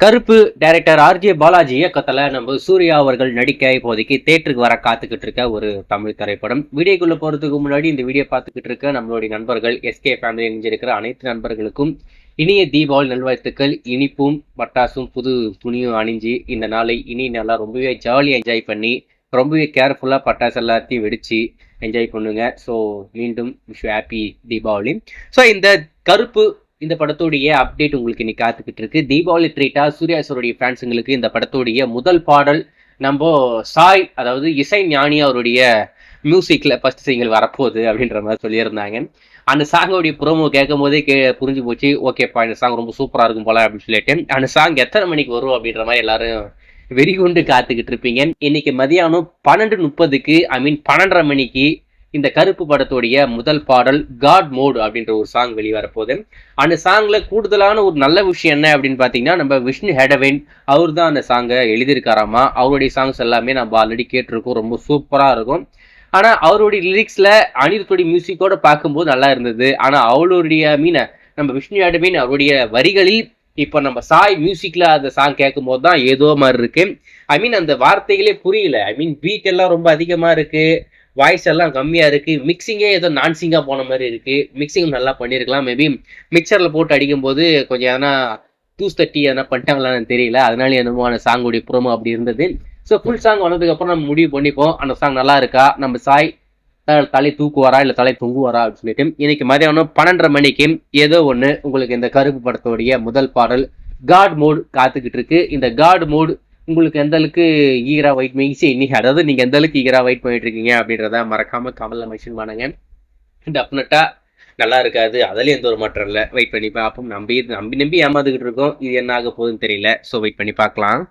கருப்பு director RJ Balaji இயக்கத்துல நம்ம சூர்யா அவர்கள் நடிக்க இப்போதைக்கு தேட்டருக்கு வர காத்துக்கிட்டு இருக்க ஒரு தமிழ் திரைப்படம். வீடியோக்குள்ள போறதுக்கு முன்னாடி இந்த வீடியோ பார்த்துக்கிட்டு இருக்க நம்மளுடைய நண்பர்கள் எஸ்கே ஃபேமிலி இணைஞ்சிருக்கிற அனைத்து நண்பர்களுக்கும் இனிய தீபாவளி நல்வாழ்த்துக்கள். இனிப்பும் பட்டாசும் புது துணியும் அணிஞ்சு இந்த நாளை இனி நல்லா ரொம்பவே ஜாலியாக என்ஜாய் பண்ணி ரொம்பவே கேர்ஃபுல்லாக பட்டாசு எல்லாத்தையும் வெடிச்சு என்ஜாய் பண்ணுங்க. ஸோ மீண்டும் விஷ் ஹாப்பி தீபாவளி. ஸோ இந்த கருப்பு இந்த படத்தோடைய அப்டேட் உங்களுக்கு இன்னைக்கு காத்துக்கிட்டு இருக்கு. தீபாவளி ட்ரீட்டா சூர்யா சாருடைய ஃபேன்ஸுங்களுக்கு இந்த படத்தோடைய முதல் பாடல் நம்ம சாய், அதாவது இசை ஞானி அவருடைய மியூசிக்ல ஃபர்ஸ்ட் சிங்கிள் வரப்போகுது அப்படின்ற மாதிரி சொல்லியிருந்தாங்க. அந்த சாங்கோடைய ப்ரோமோ கேட்கும் போதே புரிஞ்சு போச்சு, ஓகேப்பா இந்த சாங் ரொம்ப சூப்பரா இருக்கும் போல அப்படின்னு சொல்லிட்டு. அந்த சாங் எத்தனை மணிக்கு வரும் அப்படின்ற மாதிரி எல்லாரும் வெறிகொண்டு காத்துக்கிட்டு இருப்பீங்க. இன்னைக்கு மதியானம் 12:30க்கு 12:30 மணிக்கு இந்த கருப்பு படத்தோடைய முதல் பாடல் காட் மோட் அப்படின்ற ஒரு சாங் வெளிவரப்போகுது. அந்த சாங்ல கூடுதலான ஒரு நல்ல விஷயம் என்ன அப்படின்னு பாத்தீங்கன்னா, நம்ம விஷ்ணு ஹெடவின் அவர் தான் அந்த சாங்கை எழுதியிருக்காராமா. அவருடைய சாங்ஸ் எல்லாமே நம்ம ஆல்ரெடி கேட்டிருக்கோம், ரொம்ப சூப்பரா இருக்கும். ஆனா அவருடைய லிரிக்ஸ்ல அனிருத்தோடைய மியூசிக்கோட பார்க்கும்போது நல்லா இருந்தது. ஆனா அவருடைய நம்ம விஷ்ணு ஹெடவின் அவருடைய வரிகளில் இப்ப நம்ம சாய் மியூசிக்ல அந்த சாங் கேட்கும் போது தான் ஏதோ மாதிரி இருக்கு. அந்த வார்த்தைகளே புரியல. பீட் எல்லாம் ரொம்ப அதிகமா இருக்கு, வாய்ஸ் எல்லாம் கம்மியா இருக்கு, மிக்சிங்கே ஏதோ நான்சிங்கா போன மாதிரி இருக்கு. மிக்சிங் நல்லா பண்ணிருக்கலாம். மேபி மிக்சர்ல போட்டு அடிக்கும் போது கொஞ்சம் எதனா தூஸ் தட்டி எதனா பண்ணிட்டாங்களான்னு தெரியல. அதனால என்னமோ அந்த சாங்குடைய ப்ரோமோ அப்படி இருந்தது. ஸோ ஃபுல் சாங் வந்ததுக்கு அப்புறம் நம்ம முடிவு பண்ணிப்போம் அந்த சாங் நல்லா இருக்கா, நம்ம சாய் தலை தூக்குவாரா இல்ல தலை தொங்குவாரா அப்படின்னு சொல்லிட்டு. இன்னைக்கு மதியானம் 12:30 மணிக்கு ஏதோ ஒண்ணு உங்களுக்கு இந்த கருப்பு படத்தோடைய முதல் பாடல் காட் மோட் காத்துக்கிட்டு இருக்கு. இந்த காட் மோட் உங்களுக்கு எந்த அளவுக்கு ஈகரா வெயிட் பண்ணி இன்னைக்கு, அதாவது நீங்க எந்த அளவுக்கு ஈகரா வெயிட் பண்ணிட்டு இருக்கீங்க அப்படின்றத மறக்காம கமெண்ட்ல மென்ஷன் பண்ணுங்க. டெஃபினட்டா நல்லா இருக்காது, அதுல எந்த ஒரு மாற்றம் இல்லை. வெயிட் பண்ணி பார்ப்போம். நம்பி ஏமாந்துகிட்டு இருக்கோம், இது என்ன ஆக போகுதுன்னு தெரியல. ஸோ வெயிட் பண்ணி பார்க்கலாம்.